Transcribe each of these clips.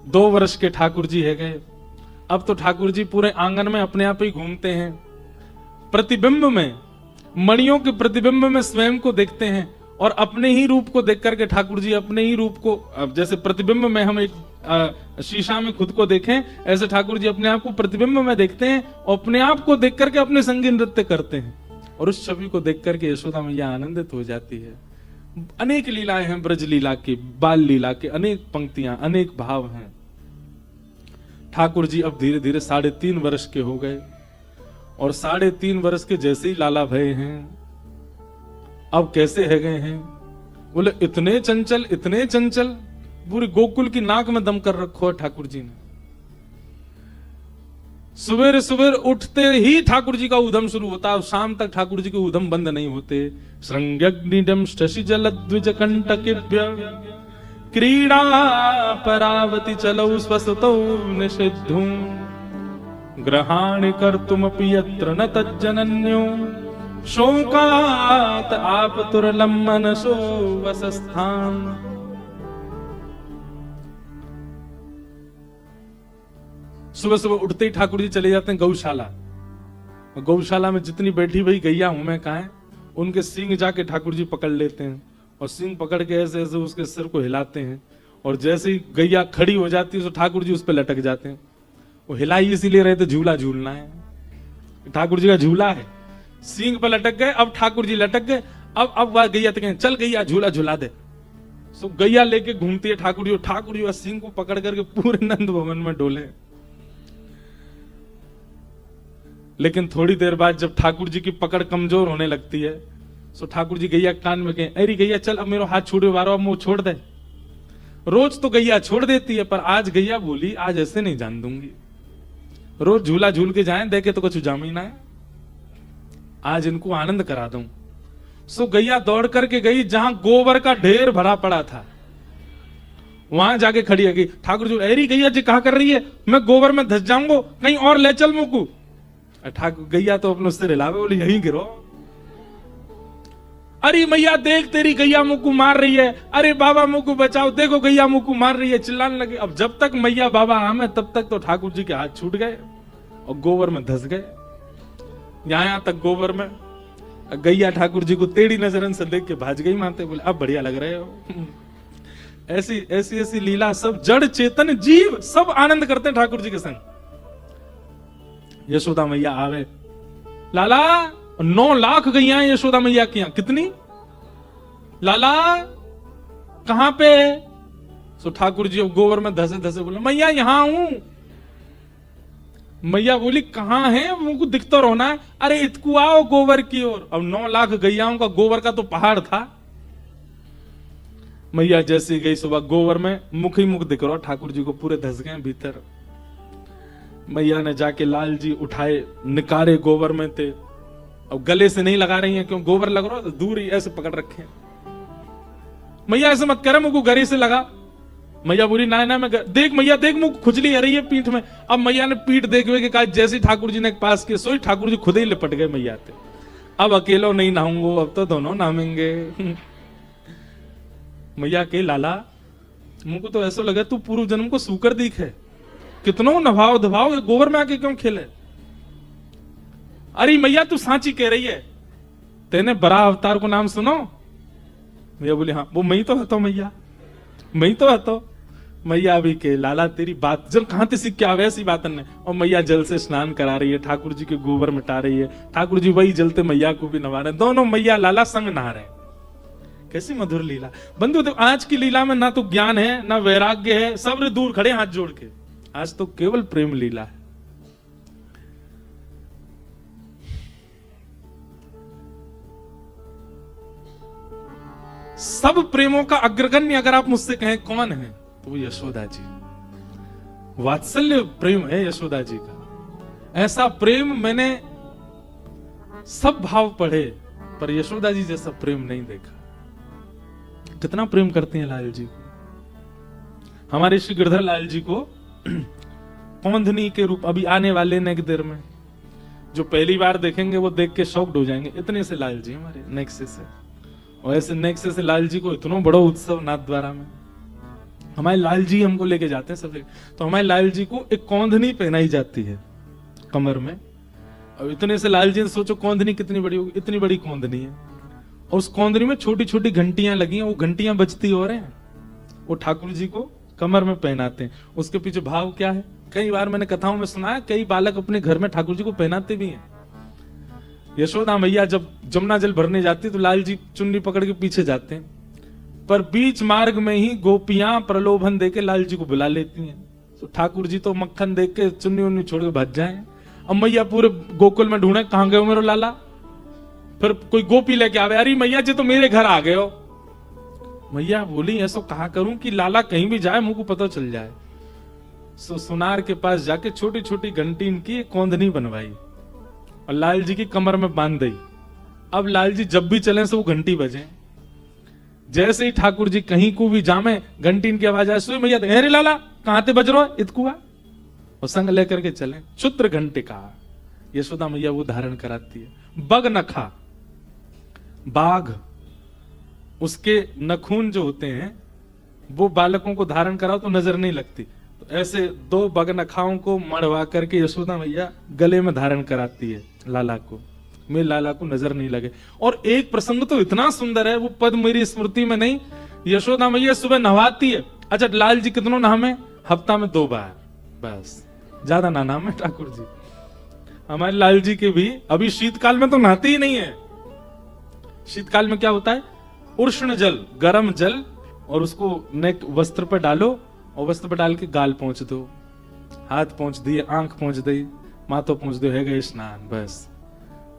2 वर्ष के ठाकुर जी है गए। अब तो ठाकुर जी पूरे आंगन में अपने आप ही घूमते हैं, प्रतिबिंब में, मणियों के प्रतिबिंब में स्वयं को देखते हैं और अपने ही रूप को देख करके ठाकुर जी अपने ही रूप को, जैसे प्रतिबिंब में हम एक शीशा में खुद को देखें, ऐसे ठाकुर जी अपने आप को प्रतिबिंब में देखते हैं और अपने आप को देख करके अपने संगी नृत्य करते हैं और उस छवि को देख करके यशोदा मैया आनंदित हो जाती है। अनेक लीलाएं हैं ब्रज लीला की, बाल लीला के अनेक पंक्तियां, अनेक भाव हैं। ठाकुर जी अब धीरे धीरे 3.5 वर्ष के हो गए और 3.5 वर्ष के जैसे ही लाला भय हैं, अब कैसे है गए हैं? बोले इतने चंचल, इतने चंचल, पूरी गोकुल की नाक में दम कर रखो है ठाकुर जी ने। सुबह सुबह उठते ही ठाकुर जी का उधम शुरू होता है, शाम तक ठाकुर जी के उधम बंद नहीं होते। श्रृंग्यग्निडम शशि जल द्विज कंटकेभ्य क्रीड़ा परावति चलौ स्वसतौ निषिद्धुं ग्रहाणि कर्तुमपि यत्र न तज्जनन्यो शोकात् आपतुरलं मनसो वसस्थान। सुबह सुबह उठते ही ठाकुर जी चले जाते हैं गौशाला। गौशाला में जितनी बैठी हुई गैया हूं मैं कहा, उनके सींग जाके ठाकुर जी पकड़ लेते हैं और सींग पकड़ के ऐसे ऐसे उसके सिर को हिलाते हैं और जैसे ही गैया खड़ी हो जाती है तो ठाकुर जी उस पर लटक जाते हैं। वो हिलाई इसीलिए रहे थे झूला झूलना है, ठाकुर जी का झूला है। सींग पर लटक गए, अब ठाकुर जी लटक गए, अब वह गैया तो चल गैया झूला झूला दे। सो गैया लेके घूमती है ठाकुर जी, ठाकुर जी सींग को पकड़ करके पूरे नंद भवन में डोले। लेकिन थोड़ी देर बाद जब ठाकुर जी की पकड़ कमजोर होने लगती है, सो ठाकुर जी गैया कान में कहें, अरे गैया चल अब मेरा हाथ छूटे वारो, अब मुंह छोड़ दे। रोज तो गैया छोड़ देती है, पर आज गैया बोली आज ऐसे नहीं जान दूंगी। रोज झूला झूल के जाएं, देखे तो कुछ जामी ना है, आज इनको आनंद करा दूं। सो गैया दौड़ करके गई जहां गोबर का ढेर भरा पड़ा था, वहां जाके खड़ी है गई। ठाकुर जी, अरे गैया जी कहा कर रही है, मैं गोबर में धस जाऊंगा, कहीं और ले चल मुकू। ठाकुर गैया तो अपने सिर हिलावे, बोली यहीं गिरो। अरे मैया देख तेरी गैया मुकू मार रही है, अरे बाबा मुकू बचाओ, देखो गैया मुकू मार रही है, चिल्लाने लगे। अब जब तक मैया बाबा आमे तब तक तो ठाकुर जी के हाथ छूट गए और गोबर में धस गए। यहां तक गोबर में गैया ठाकुर जी को टेढ़ी नजरन से देख के भाज गई मानते, बोले अब बढ़िया लग रहे हो। ऐसी ऐसी ऐसी लीला सब जड़ चेतन जीव सब आनंद करते हैं ठाकुर जी के संग। यशोदा मैया आवे, लाला 9 लाख गैया यशोदा मैया की। कितनी? लाला कहां पे? सो ठाकुर जी गोबर में धसे धसे बोले, मैया यहां हूं। मैया बोली कहां है? मुझको दिख तो रोना है। अरे इतकू आओ गोबर की ओर। अब 9 लाख गैयाओं का गोबर का तो पहाड़ था। मैया जैसी गई सुबह गोबर में, मुख ही मुख दिख रहा ठाकुर जी को, पूरे धस गए भीतर। मैया ने जाके लाल जी उठाए, निकारे गोबर में थे। अब गले से नहीं लगा रही हैं, क्यों गोबर लग रहा है, दूर ही ऐसे पकड़ रखे। मैया ऐसे मत करे, मुझको गरी से लगा। मैया बोली ना ना मैं देख मैया देख, मुझ खुजली आ रही है पीठ में। अब मैया ने पीठ देखे हुए कहा, जैसे ठाकुर जी ने पास किए सोई ठाकुर जी खुद ही लिपट गए मैया थे। अब अकेलो नहीं नहाऊंगा, अब तो दोनों नामेंगे। मैया के लाला मुझको तो ऐसा लगा तू पूर्व जन्म को सूकर दिखे, कितनों नभाव दभाव गोबर में आके क्यों खेले। अरे मैया तू सांची कह रही है, तेने बड़ा अवतार को नाम सुनो? मैया बोली हाँ। वो मैं तो है तो मैया, मैं तो है तो मैया अभी के लाला तेरी बात जल कहां से सीख के आवे ऐसी बात ने। और मैया जल से स्नान करा रही है, ठाकुर जी के गोबर मिटा रही है, ठाकुर जी वही जलते मैया को भी नवा रहे, दोनों मैया लाला संग नहा रहे। कैसी मधुर लीला बंधु। तो आज की लीला में ना तो ज्ञान है ना वैराग्य है, सब दूर खड़े हाथ जोड़ के। आज तो केवल प्रेम लीला है। सब प्रेमों का अग्रगण्य अगर आप मुझसे कहें कौन है, तो वो यशोदा जी। वात्सल्य प्रेम है यशोदा जी का। ऐसा प्रेम मैंने सब भाव पढ़े, पर यशोदा जी जैसा प्रेम नहीं देखा। कितना प्रेम करते हैं लाल जी को। हमारे श्री गिरधर लाल जी को कौंधनी के रूप अभी आने वाले नेक देर में, जो पहली बार देखेंगे वो देख के शॉक्ड हो जाएंगे। इतने से लाल जी हमारे नेक्से से, और ऐसे नेक्से से लाल जी को इतना बड़ा उत्सव नाथ द्वारा में, हमारे लाल जी हमको लेके जाते हैं सब, तो हमारे लाल जी को एक कौंधनी पहनाई जाती है कमर में। अब इतने से लाल जी ने सोचो कौंधनी कितनी बड़ी होगी, इतनी बड़ी कौंधनी है, और उस कौंधनी में छोटी छोटी घंटियां लगी हैं, वो घंटियां बजती हो रहे हैं, वो ठाकुर जी को कमर में पहनाते हैं। उसके पीछे भाव क्या है, कई बार मैंने कथाओं में सुना है, कई बालक अपने घर में ठाकुर जी को पहनाते भी हैं। यशोदा मैया जब जमुना जल भरने जाती है तो लाल जी चुन्नी पकड़ के पीछे जाते हैं, पर बीच मार्ग में ही गोपियां प्रलोभन देके लाल जी को बुला लेती हैं। तो ठाकुर जी तो मक्खन देख के चुन्नी उन्नी छोड़ के भाग जाए। अब मैया पूरे गोकुल में ढूंढे कहां गए हो मेरे लाला, फिर कोई गोपी लेके आवे, अरे मैया जी तो मेरे घर आ गए हो। मैया बोली ऐसा कहा करूं कि लाला कहीं भी जाए मुझको पता चल जाए। सो सुनार के पास जाके छोटी छोटी घंटी इनकी कौंधनी बनवाई और लाल जी की कमर में बांध दी। अब लाल जी जब भी चले से वो घंटी बजे, जैसे ही ठाकुर जी कहीं को भी जामे घंटी इनकी आवाज आए, सुई मैया अरे लाला कहां ते बज रहा है इतकुआ, और संग लेकर के चले। क्षुद्र घंटिका यशोदा मैया वो धारण कराती है। बग नखा, बाघ उसके नखून जो होते हैं वो बालकों को धारण कराओ तो नजर नहीं लगती, तो ऐसे 2 बग नखाओं को मड़वा करके यशोदा मैया गले में धारण कराती है लाला को, मेरे लाला को नजर नहीं लगे। और एक प्रसंग तो इतना सुंदर है, वो पद मेरी स्मृति में नहीं, यशोदा मैया सुबह नहवाती है। अच्छा लाल जी कितनों नहामे, हफ्ता में 2 बार बस, ज्यादा ना नहामे ठाकुर जी। हमारे लाल जी के भी अभी शीतकाल में तो नहाते ही नहीं है। शीतकाल में क्या होता है, उष्ण जल, गर्म जल, और उसको नेक वस्त्र पर डालो और वस्त्र पर डाल के गाल पहुंच दो, हाथ पहुंच दिए, आंख पहुंच दी, माथो पहुंच दो, है गए स्नान बस।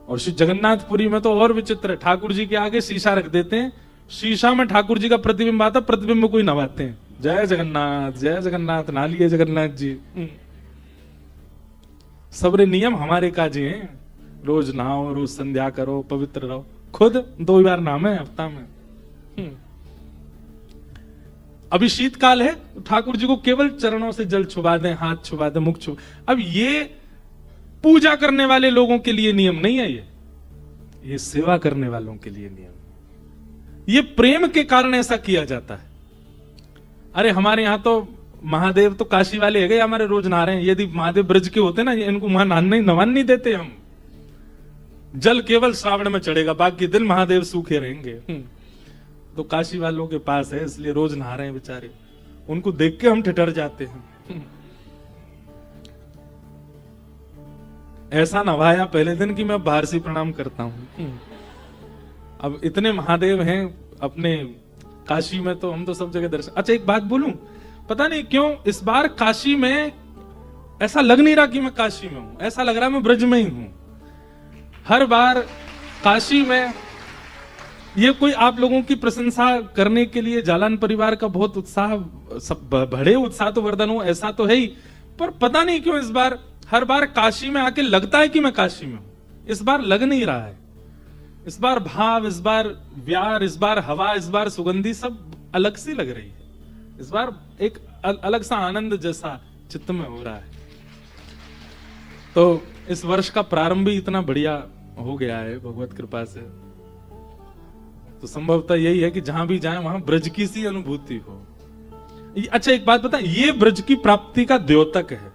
और श्री जगन्नाथपुरी में तो और विचित्र है, ठाकुर जी के आगे शीशा रख देते हैं, शीशा में ठाकुर जी का प्रतिबिंब आता, प्रतिबिंब को ही नवाते हैं, जय जगन्नाथ नहा लिए जगन्नाथ जी। सबरे नियम हमारे काजी हैं, रोज नहाओ, रोज संध्या करो, पवित्र रहो। खुद 2 बार नाम है हफ्ता में। अभी शीतकाल है, ठाकुर जी को केवल चरणों से जल छुबा दें, हाथ छुबा दें, मुख छुबा। अब ये पूजा करने वाले लोगों के लिए नियम नहीं है, ये सेवा करने वालों के लिए नियम, ये प्रेम के कारण ऐसा किया जाता है। अरे हमारे यहां तो महादेव तो काशी वाले है गए, हमारे रोज नहा रहे हैं। यदि महादेव ब्रज के होते ना, इनको वहां नहान नहीं देते हम। जल केवल श्रावण में चढ़ेगा, बाकी दिन महादेव सूखे रहेंगे। तो काशी वालों के पास है, इसलिए रोज नहा रहे हैं बेचारे, उनको देख के हम ठिठर जाते हैं। ऐसा नवाया पहले दिन कि मैं बाहर से प्रणाम करता हूं। अब इतने महादेव हैं अपने काशी में, तो हम तो सब जगह दर्शन। अच्छा एक बात बोलूं, पता नहीं क्यों इस बार काशी में ऐसा लग नहीं रहा कि मैं काशी में हूं, ऐसा लग रहा मैं ब्रज में ही हूं। हर बार काशी में ये कोई आप लोगों की प्रशंसा करने के लिए जालान परिवार का बहुत उत्साह, सब बड़े उत्साह तो वर्धन हो, ऐसा तो है ही, पर पता नहीं क्यों इस बार हर बार काशी में आके लगता है कि मैं काशी में हूं, इस बार लग नहीं रहा है। इस बार भाव, इस बार व्यार, इस बार हवा, इस बार सुगंधी सब अलग सी लग रही है। इस बार एक अलग सा आनंद जैसा चित्त में हो रहा है। तो इस वर्ष का प्रारंभ भी इतना बढ़िया हो गया है भगवत कृपा से। तो संभवतः यही है कि जहां भी जाए वहां ब्रज की सी अनुभूति हो। अच्छा एक बात बता, ये ब्रज की प्राप्ति का द्योतक है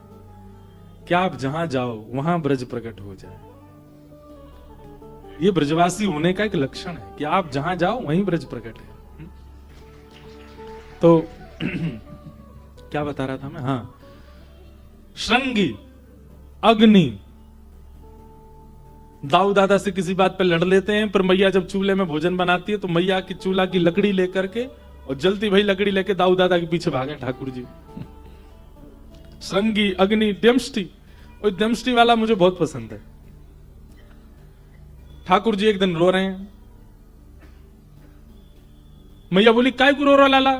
कि आप जहां जाओ वहां ब्रज प्रकट हो जाए। ये ब्रजवासी होने का एक लक्षण है कि आप जहां जाओ वहीं ब्रज प्रकट है। तो क्या बता रहा था मैं, हाँ, श्रृंगी अग्नि दाऊ दादा से किसी बात पे लड़ लेते हैं, पर मैया जब चूल्हे में भोजन बनाती है तो मैया की चूल्हा की लकड़ी लेकर के और जलती भाई लकड़ी लेके दाऊ दादा के पीछे भागे ठाकुर जी। श्रृंगी अग्नि दमष्टि, और दमष्टि वाला मुझे बहुत पसंद है। ठाकुर जी एक दिन रो रहे हैं, मैया बोली काय को रो रहा लाला।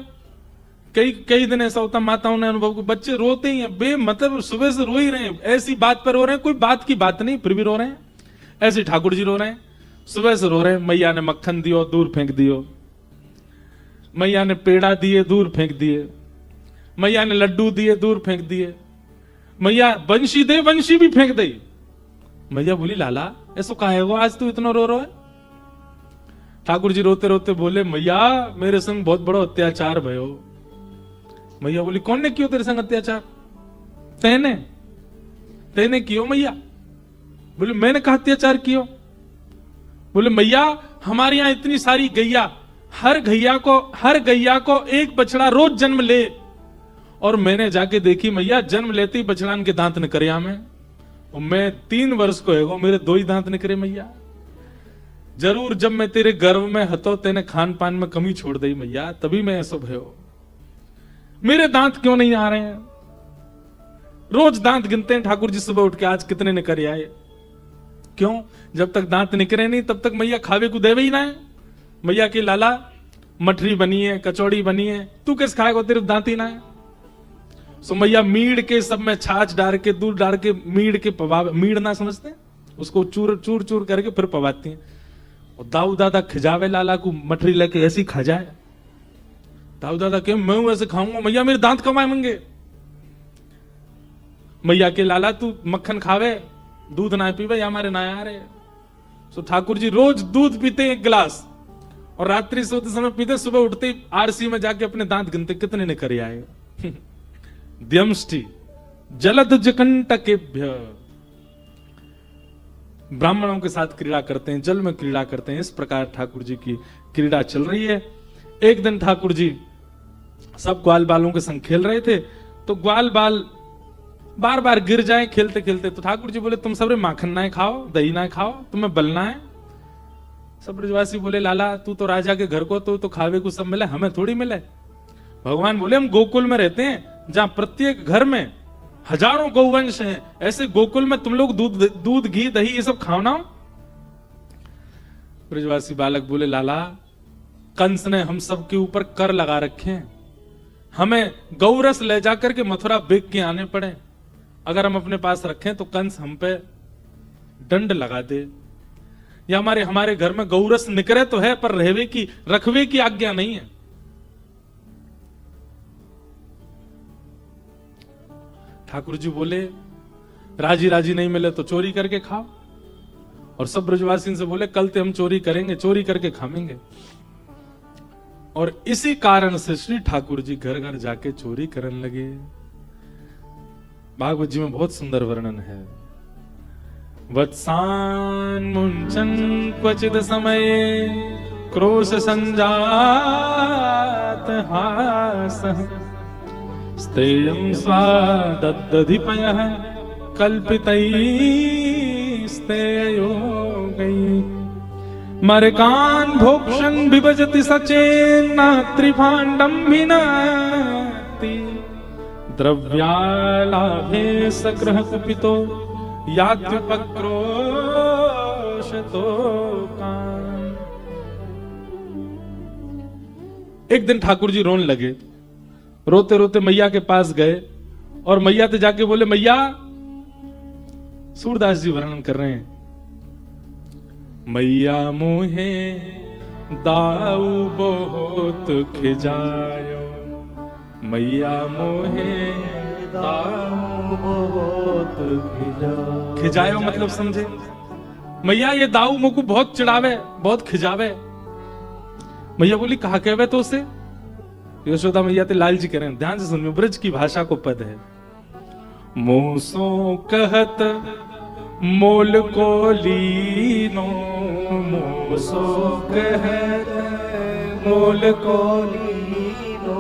कई दिन ऐसा होता माताओं ने अनुभव को, बच्चे रोते ही हैं, मतलब सुबह से रो ही रहे हैं, ऐसी बात पर रो रहे हैं, कोई बात की बात नहीं फिर भी रो रहे हैं। ऐसे ठाकुर जी रो रहे हैं, सुबह से रो रहे हैं, मैया ने मक्खन दियो दूर फेंक दियो, मैया ने पेड़ा दिए दूर फेंक दिए, मैया ने लड्डू दिए दूर फेंक दिए, मैया बंशी दे बंशी भी फेंक दी। मैया बोली लाला ऐसा काहे हो आज तू इतना रो रहा है। ठाकुर जी रोते रोते बोले, मैया मेरे संग बहुत बड़ा अत्याचार भयो, मैया बोली कौन ने कियो तेरे संग अत्याचार? तेने कियो मैया? बोले मैंने कहा अत्याचार कियो? बोले मैया हमारे यहां इतनी सारी गैया, हर गैया को एक बछड़ा रोज जन्म ले, और मैंने जाके देखी मैया जन्म लेते ही बछड़ान के दांत निकरे में, और मैं 3 वर्ष को है मेरे 2 ही दांत निकरे मैया। जरूर जब मैं तेरे गर्भ में हतो तेने खान पान में कमी छोड़ दी मैया, तभी मैं ऐसा भयो। मेरे दांत क्यों नहीं आ रहे हैं? रोज दांत गिनते हैं ठाकुर जी सुबह उठ के, आज कितने निकल आए? क्यों? जब तक दांत निकले नहीं तब तक मैया खावे को देवे ही ना है। मैया की लाला मठरी बनी है, कचौड़ी बनी है, तू कैसे खाएगा? तेरे दांत ही ना है। सो मैया मीड़ के सब में छाछ डाल के, दूध डाल के, मीड़ के पवा, मीड़ ना समझते, उसको चूर चूर चूर करके फिर पवाती हैं। और दाऊ दादा खिजावे लाला को मठरी लेके ऐसी खा जाए। दाऊ दादा के मैं ऐसे खाऊंगा मैया, मेरे दांत कब आएंगे? मैया के लाला तू मक्खन खावे, दूध ना पीवे, या हमारे ना आ रहे। सो ठाकुर जी रोज दूध पीते 1 गिलास, और रात्रि सोते समय पीते, सुबह उठते आरसी में जाके अपने दांत गिनते कितने निकल आए। द्यमष्टि जलद जकंटकेभ्य, ब्राह्मणों के साथ क्रीड़ा करते हैं, जल में क्रीड़ा करते हैं। इस प्रकार ठाकुर जी की क्रीड़ा चल रही है। एक दिन ठाकुर जी सब ग्वाल बालों के संग खेल रहे थे, तो ग्वाल बाल बार बार गिर जाए खेलते खेलते, तो ठाकुर जी बोले तुम सब माखन ना खाओ, दही ना खाओ, तुम्हें बलना है। सब ब्रजवासी बोले लाला तू तो राजा के घर को तो खावे को सब मिले, हमें थोड़ी मिले। भगवान बोले हम गोकुल में रहते हैं जहां प्रत्येक घर में हजारों गौवंश हैं, ऐसे गोकुल में तुम लोग दूध घी दही ये सब खाओ ना। ब्रजवासी बालक बोले लाला कंस ने हम सब के ऊपर कर लगा रखे हैं, हमें गौरस ले जाकर के मथुरा बेच के आने पड़े, अगर हम अपने पास रखें तो कंस हम पे दंड लगा दे, या हमारे घर में गौरस निकरे तो है पर रखवे की आज्ञा नहीं है। ठाकुर जी बोले राजी राजी नहीं मिले तो चोरी करके खाओ, और सब ब्रजवासी से बोले कल ते हम चोरी करेंगे, चोरी करके खाएंगे। और इसी कारण से श्री ठाकुर जी घर घर जाके चोरी करने लगे। भागवत जी में बहुत सुंदर वर्णन है। वत्सान मुंचन क्वचित समये क्रोश संजात हासः स्तेयं स्वादद्धिपयः कल्पितैस्तेयोगैः मरकान् भोक्षन् विभजति सचेन्न त्रिभाण्डं विनाति द्रव्यालाभे सग्रह कुपितो यात्युपक्रोशतो कान्। एक दिन ठाकुर जी रोने लगे, रोते रोते मैया के पास गए और मैया से जाके बोले मैया, सूरदास जी वर्णन कर रहे हैं, मैया मोहे दाऊ बहुत खिजायो, मैया मोहे दाऊ बहुत खिजायो मतलब समझे, मैया ये दाऊ मुझको बहुत चिढ़ावे, बहुत खिजावे। मैया बोली कहा कहवे तो उसे? यशोदा मैया ते लाल जी कह रहे हैं, ध्यान से सुनिए, ब्रज की भाषा को पद है। मोसो कहत मोल को लीनो, मोसो कहत मोल को लीनो,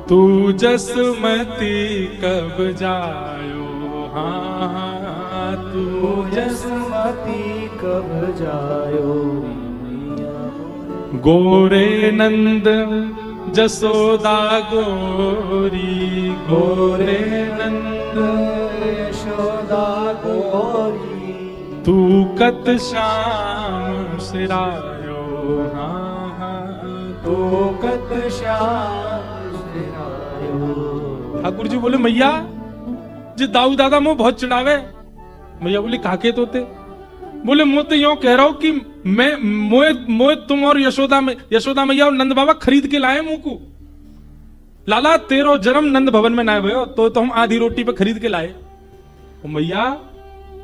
तू जसमती कब जायो, हाँ तू जसमती कब जायो। गोरे नंद जसोदा गोरी, गोरे नंद यशोदा गोरी, तू कत श्याम सिरायो, तू कत श्याम सिरायो। ठाकुर जी बोले मैया जी दाऊ दादा मुझे बहुत चिढ़ावे। मैया बोली काके तोते? बोले मुझे तो यूं कह रहा हूं कि मैं मोए तुम और यशोदा मैया और नंद बाबा खरीद के लाए मुंह को। लाला तेरो जन्म नंद भवन में ना भयो तो हम आधी रोटी पे खरीद के लाए। मैया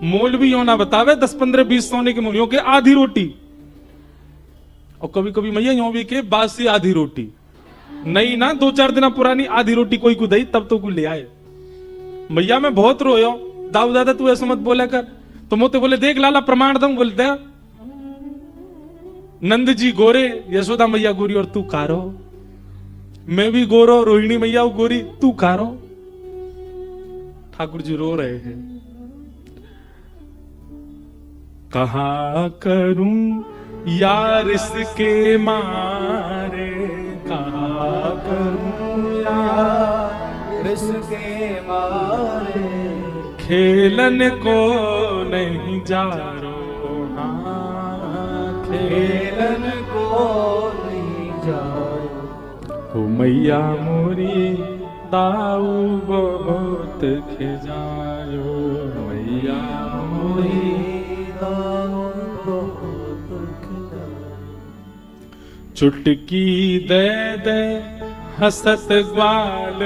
मोल भी यूं ना बतावे, 10 15 20 सोने के मूल्यों के आधी रोटी, और कभी कभी मैया यूं भी के बासी आधी रोटी, नहीं ना 2-4 दिन पुरानी आधी रोटी कोई को दई तब तो को ले आए। मैया मैं बहुत रोयो, दाऊ दादा तू ऐसा मत बोला कर। तो मोते बोले देख लाला प्रमाण दूं, बोलते नंद जी गोरे, यशोदा मैया गोरी और तू कारो, मैं भी गोरो, रोहिणी मैया गोरी, तू कारो। ठाकुर जी रो रहे हैं। कहा करूं यार इसके मारे, कहा करूं यार इसके मारे, खेलन को नहीं जा रो, हाँ खेलन को नहीं जा रो। ओ मैया मोरी दाऊ बहुत खिजायो, मैया मोरी दाऊ बहुत खिजायो। चुटकी दे दे हसत ग्वाल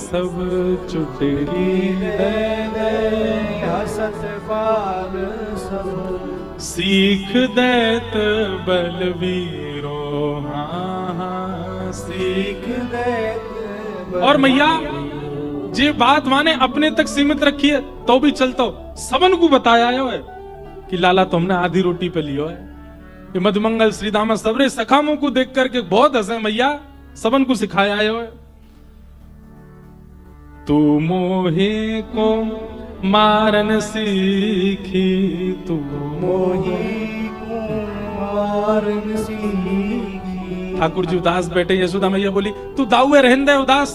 सब, चुटकी दे दे हसत ग्वाल सब, सीख देत बलवीरो, हाँ सीख देत। और मैया जे बात माने अपने तक सीमित रखी है तो भी चलता हो। सबन को बताया है कि लाला तुमने आधी रोटी पे लियो है। ये मधुमंगल श्रीदामा सबरे सखामों को देख करके बहुत हंसे मैया, सबन को सिखाया है। तू मोहे को मारन सीखी, तू मोहे को मारन सीखी। ठाकुर जी उदास बैठे। यशोदा मैया बोली तू दाऊए रहन दे उदास,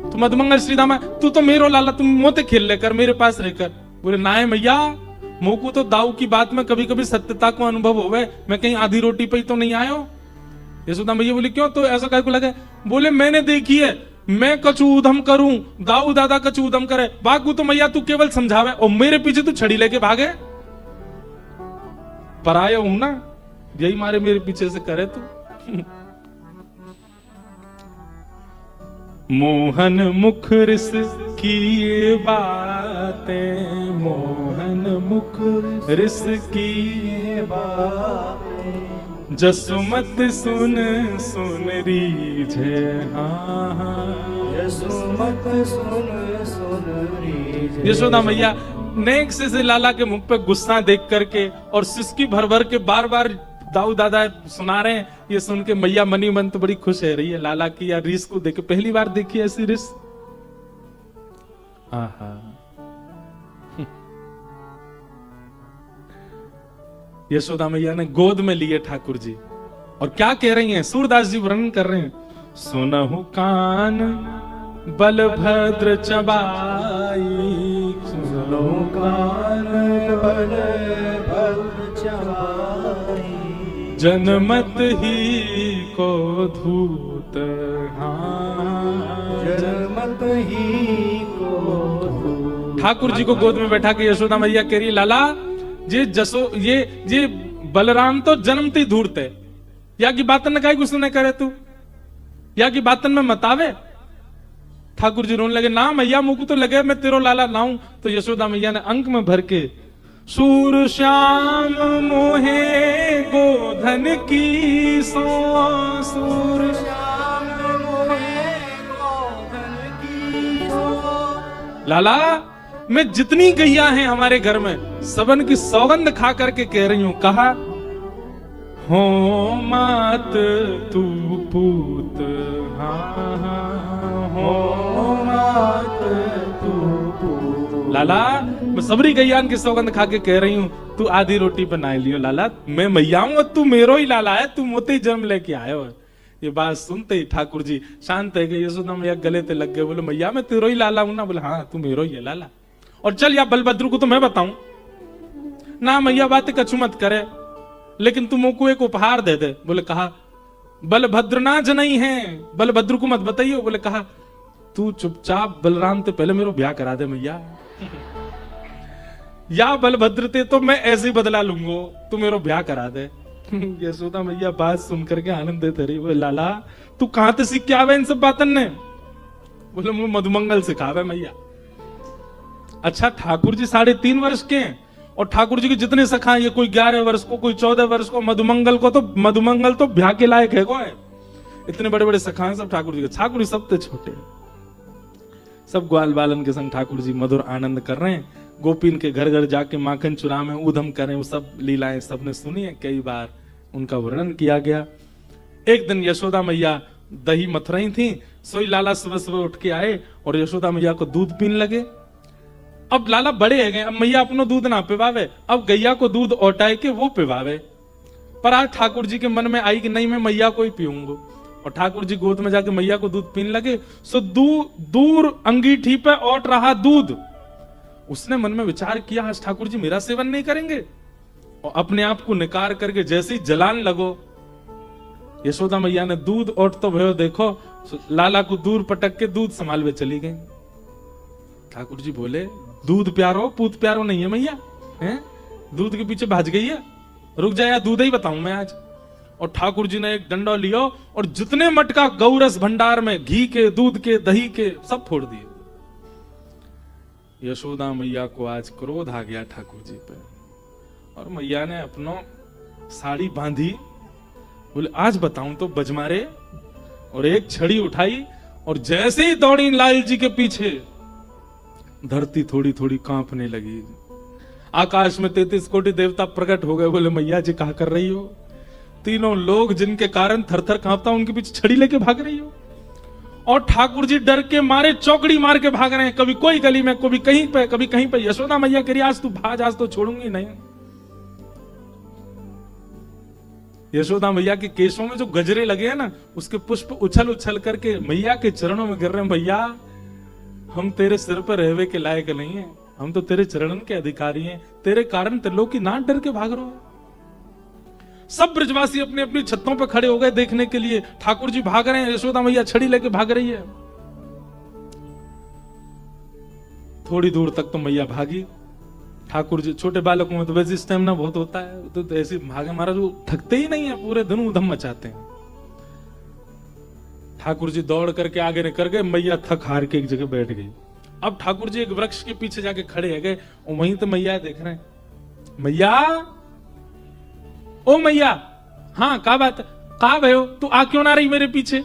तू मधुमंगल श्रीदामा तू तो मेरो लाला, तुम मोते खेल लेकर मेरे पास रहकर। बोले ना है मैया, मोकू तो दाऊ की बात में कभी कभी सत्यता को अनुभव होवे, मैं कहीं आधी रोटी पे ही तो नहीं आयो। यशोदा मैया बोली क्यों, तो ऐसा काय को लगे? बोले मैंने देखी है, मैं कछु उधम करूं, दाऊ दादा कछु उधम करे, बागू तो मैया तू केवल समझावे और मेरे पीछे तू छड़ी लेके भागे। पराया हूं ना, यही मारे मेरे पीछे से करे तू। मोहन मुख रिस की ये बातें, मोहन मुख रिस की ये बातें, जसुमत सुन सुन रीझे, हाँ जसुमत सुन सुन रीझे। यशोदा मैया नेक से लाला के मुख पे गुस्सा देख करके और सिसकी भर भर के बार बार दाऊ दादा सुना रहे हैं, ये सुन के मैया मनी मन तो बड़ी खुश है रही है लाला की यार रीस को देख के। पहली बार देखी ऐसी रीस। आहा यशोदा मैया ने गोद में लिए ठाकुर जी और क्या कह रही हैं, सूरदास जी वर्णन कर रहे हैं। सुनहु कान बलभद्र चबाई, सुनहु कान बलभद्र चबाई, जनमत ही को धूत, हाँ जनमत ही को धूत। ठाकुर जी को गोद में बैठा के यशोदा मैया कह रही लाला ये बलराम तो जन्मते ही धूर्त है, या की बातन ने काहे गुस्सा न करे तू, या की बातन में मतावे। ठाकुर जी रोने लगे, ना मैया मुझको तो लगे मैं तेरो लाला लाऊं। तो यशोदा मैया ने अंक में भर के सूर श्याम मोहे गोधन की सो, सूर श्याम मोहे गोधन की सो। लाला मैं जितनी गैया हैं हमारे घर में सबन की सौगंध खा करके कह रही हूं, कहा हो मात तू पूत, हाँ हाँ हो मात तू पूत। लाला मैं सबरी गैयान की सौगंध खा के कह रही हूं, तू आधी रोटी बनाए लियो लाला, मैं मैया हूं तू मेरो ही लाला है, तू मोते ही जन्म लेके आयो है। ये बात सुनते ही ठाकुर जी शांत है गए। यशोदा मैया गले ते लग गए, बोले मैया मैं तेरो ही लाला हूं ना। बोले हाँ तू मेरो ही है लाला। और चल या बलभद्र को तो मैं बताऊं ना, मैया बातें कछु मत करे, लेकिन तुम को एक उपहार दे दे। बोले कहा बलभद्र ना जनई है, बलभद्र को मत बताइए। बोले कहा तू चुपचाप बलराम ते पहले मेरे ब्याह करा दे मैया, या बलभद्र ते तो मैं ऐसे ही बदला लूंगो, तू मेरे ब्याह करा दे। यशोदा मैया बात सुन करके आनंद देते रही। बोले लाला तू कहां से सीख के आवे इन सब बातन ने? बोले मुझे मधुमंगल सिखावे मैया। अच्छा ठाकुर जी 3.5 वर्ष के हैं और ठाकुर जी के जितने सखा हैं, ये कोई 11 वर्ष को, कोई 14 वर्ष को, मधुमंगल तो ब्याह के लायक है को है। इतने बड़े बड़े सखा हैं सब ठाकुर जी के, ठाकुर जी सब थे छोटे। सब ग्वाल बालन के संग ठाकुर जी मधुर आनंद कर रहे हैं। गोपीन के घर घर जाके माखन चुरा में ऊधम करें, वो सब लीलाएं सबने सुनी है, कई बार उनका वर्णन किया गया। एक दिन यशोदा मैया दही मथ रही थी, सोई लाला सुबह सुबह उठ के आए और यशोदा मैया को दूध पीने लगे। अब लाला बड़े है गए, अब मैया अपनो दूध ना पिवावे, अब गैया को दूध औटाए के वो पिवावे। पर आज ठाकुर जी के मन में आई कि नहीं, मैं मैया को ही पीऊंगा, और ठाकुर जी गोद में जाके मैया को दूध पीने लगे। सो दूर अंगीठी पे औट रहा दूध। उसने मन में विचार किया, आज ठाकुर जी मेरा सेवन नहीं करेंगे, और अपने आप को निकार करके जैसे ही जलान लगो, यशोदा मैया ने दूध औट तो भयो देखो, लाला को दूर पटक के दूध संभालवे चली गई। ठाकुर जी बोले, दूध प्यारो पूत प्यारो नहीं है मैया, हैं? दूध के पीछे भाज गई है, रुक जाए, दूध ही बताऊं मैं आज। और ठाकुर जी ने एक डंडा लिया और जितने मटका गौरस भंडार में घी के, दूध के, दही के सब फोड़ दिए। यशोदा मैया को आज क्रोध आ गया ठाकुर जी पे, और मैया ने अपनो साड़ी बांधी, बोले आज बताऊं तो बजमारे, और एक छड़ी उठाई और जैसे ही दौड़ी लाल जी के पीछे, धरती थोड़ी थोड़ी कांपने लगी। आकाश में 33 कोटि देवता प्रकट हो गए, बोले मैया जी क्या कर रही हो? तीनों लोग जिनके कारण थरथर कांपता उनके पीछे छड़ी लेके भाग रही हो, और ठाकुर जी डर के मारे चौकड़ी मार के भाग रहे हैं, कभी कोई गली में, कभी कहीं पे, कभी कहीं पे। यशोदा मैया कह रही आज तू भाज, आज तो छोड़ूंगी नहीं। यशोदा मैया के केशों में जो गजरे लगे हैं ना, उसके पुष्प उछल उछल करके मैया के चरणों में गिर रहे हैं। भैया हम तेरे सिर पर रहवे के लायक नहीं है, हम तो तेरे चरणन के अधिकारी हैं, तेरे कारण त्रिलोक की नाक डर के भाग रहे हो। सब ब्रजवासी अपनी अपनी छतों पर खड़े हो गए देखने के लिए, ठाकुर जी भाग रहे हैं, यशोदा मैया छड़ी लेके भाग रही है। थोड़ी दूर तक तो मैया भागी, ठाकुर जी, छोटे बालकों में तो वैसे स्टेमिना बहुत होता है, तो ऐसे भागे महाराज वो थकते ही नहीं है, पूरे दिन उधम मचाते हैं। ठाकुर जी दौड़ करके आगे निकल गए, मैया थक हार के एक जगह बैठ गई। अब ठाकुर जी एक वृक्ष के पीछे जाके खड़े है गए, और वहीं तो मैया देख रहे हैं। मैया, ओ मैया, हाँ क्या बात है, कहा भयो, तू आ क्यों ना रही मेरे पीछे?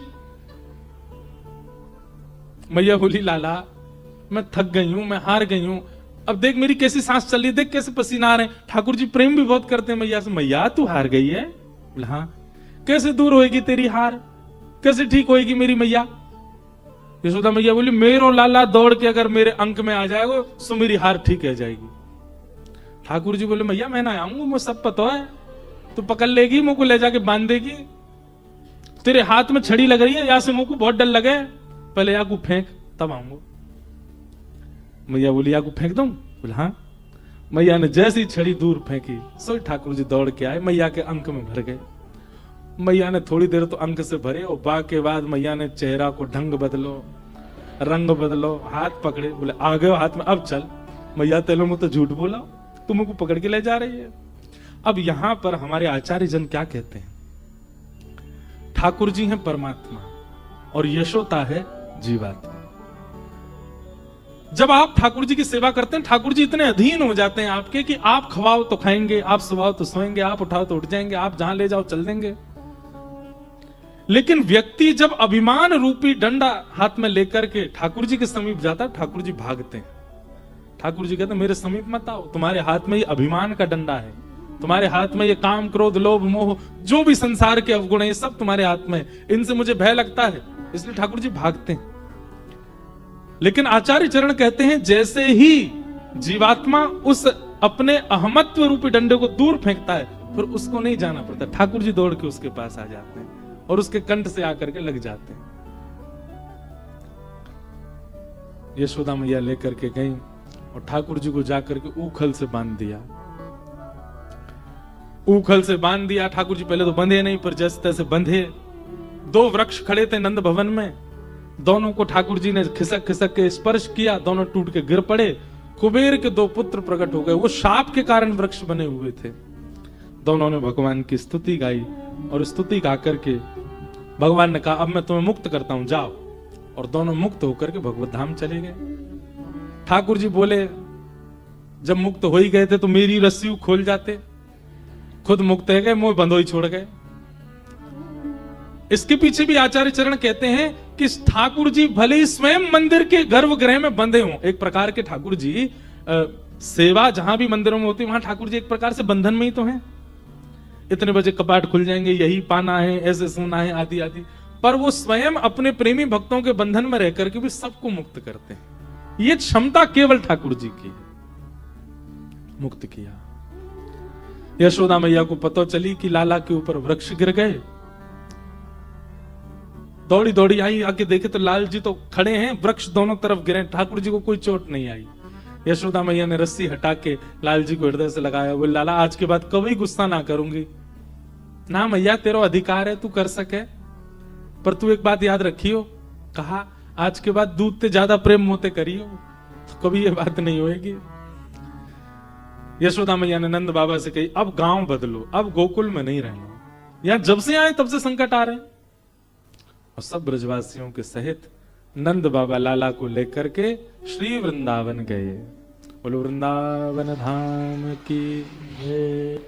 मैया बोली, लाला मैं थक गई हूं, मैं हार गई हूं, अब देख मेरी कैसी सांस चल रही है, देख कैसे पसीना आ रहे हैं। ठाकुर जी प्रेम भी बहुत करते हैं मैया से। मैया तू हार गई है? हाँ। कैसे दूर होएगी तेरी हार, कैसे ठीक होएगी मेरी मैया? यशोदा मैया बोली, मेरो लाला दौड़ के अगर मेरे अंक में आ जाएगा तो मेरी हार ठीक है जाएगी। ठाकुर जी बोले, मैया मैं ना आऊंगा, मुझे सब पता है, तू पकड़ लेगी, मुझको ले जाके बांध देगी, तेरे हाथ में छड़ी लग रही है, यहाँ से मुझको बहुत डर लगे, पहले या को फेंक तब आऊंगा। मैया बोली, या को फेंक दूं? बोले हाँ। मैया ने जैसी छड़ी दूर फेंकी, सो ठाकुर जी दौड़ के आए, मैया के अंक में भर गए। मैया ने थोड़ी देर तो अंक से भरे, और बा के बाद मैया ने चेहरा को ढंग बदलो, रंग बदलो, हाथ पकड़े, बोले आ गए हाथ में, अब चल। मैया तेलो में तो झूठ बोला, तुम को पकड़ के ले जा रही है। अब यहां पर हमारे आचार्य जन क्या कहते हैं, ठाकुर जी हैं परमात्मा और यशोदा है जीवात्मा। जब आप ठाकुर जी की सेवा करते हैं, ठाकुर जी इतने अधीन हो जाते हैं आपके कि आप खवाओ तो खाएंगे, आप सुवाओ तो सोएंगे, आप उठाओ तो उठ जाएंगे, आप जहां ले जाओ चल देंगे। लेकिन व्यक्ति जब अभिमान रूपी डंडा हाथ में लेकर के ठाकुर जी के समीप जाता है, ठाकुर जी भागते हैं। ठाकुर जी कहते हैं मेरे समीप मत आओ, तुम्हारे हाथ में ये अभिमान का डंडा है, तुम्हारे हाथ में ये काम क्रोध लोभ मोह जो भी संसार के अवगुण है, ये सब तुम्हारे हाथ में, इनसे मुझे भय लगता है, इसलिए ठाकुर जी भागते हैं। लेकिन आचार्य चरण कहते हैं जैसे ही जीवात्मा उस अपने अहमत्व रूपी डंडे को दूर फेंकता है, फिर उसको नहीं जाना पड़ता, ठाकुर जी दौड़ के उसके पास आ जाते हैं और उसके कंठ से आकर के लग जाते हैं। यशोदा मैया लेकर के गई और ठाकुर जी को जाकर के ऊखल से बांध दिया। ऊखल से बांध दिया, ठाकुर जी पहले तो बंधे नहीं, पर जैसे तैसे बंधे। दो वृक्ष खड़े थे नंद भवन में, दोनों को ठाकुर जी ने खिसक खिसक के स्पर्श किया, दोनों टूट के गिर पड़े। कुबेर के दो पुत्र प्रकट हो गए, वो शाप के कारण वृक्ष बने हुए थे। दोनों ने भगवान की स्तुति गाई और स्तुति गा करके भगवान ने कहा अब मैं तुम्हें मुक्त करता हूं, जाओ। और दोनों मुक्त होकर के भगवत धाम चले गए। ठाकुर जी बोले जब मुक्त हो ही गए थे तो मेरी रस्सी खोल जाते, खुद मुक्त है गए, मोह बंधोई छोड़ गए। इसके पीछे भी आचार्य चरण कहते हैं कि ठाकुर जी भले ही स्वयं मंदिर के गर्भगृह में बंधे हों, एक प्रकार के ठाकुर जी सेवा जहां भी मंदिरों में होती है वहां ठाकुर जी एक प्रकार से बंधन में ही तो हैं। इतने बजे कपाट खुल जाएंगे, यही पाना है, ऐसे सोना है, आदि आदि, पर वो स्वयं अपने प्रेमी भक्तों के बंधन में रहकर के भी सबको मुक्त करते हैं। ये क्षमता केवल ठाकुर जी की है। मुक्त किया। यशोदा मैया को पता चली कि लाला के ऊपर वृक्ष गिर गए, दौड़ी दौड़ी आई, आके देखे तो लाल जी तो खड़े हैं, वृक्ष दोनों तरफ गिरे, ठाकुर जी को कोई चोट नहीं आई। यशोदा मैया ने रस्सी हटा के लाल जी को हृदय से लगाया, बोले लाला आज के बाद कभी गुस्सा ना करूंगी ना मैया, तेरा अधिकार है, तू कर सके, पर तू एक बात याद रखियो, कहा आज के बाद दूध से ज्यादा प्रेम मोते करियो, तो कभी ये बात नहीं होगी। यशोदा मैया ने नंद बाबा से कही अब गांव बदलो, अब गोकुल में नहीं रहना, यहां जब से आए तब से संकट आ रहे हैं। और सब ब्रजवासियों के सहित नंद बाबा लाला को लेकर के श्री वृंदावन गए। बोलो वृंदावन धाम की जय।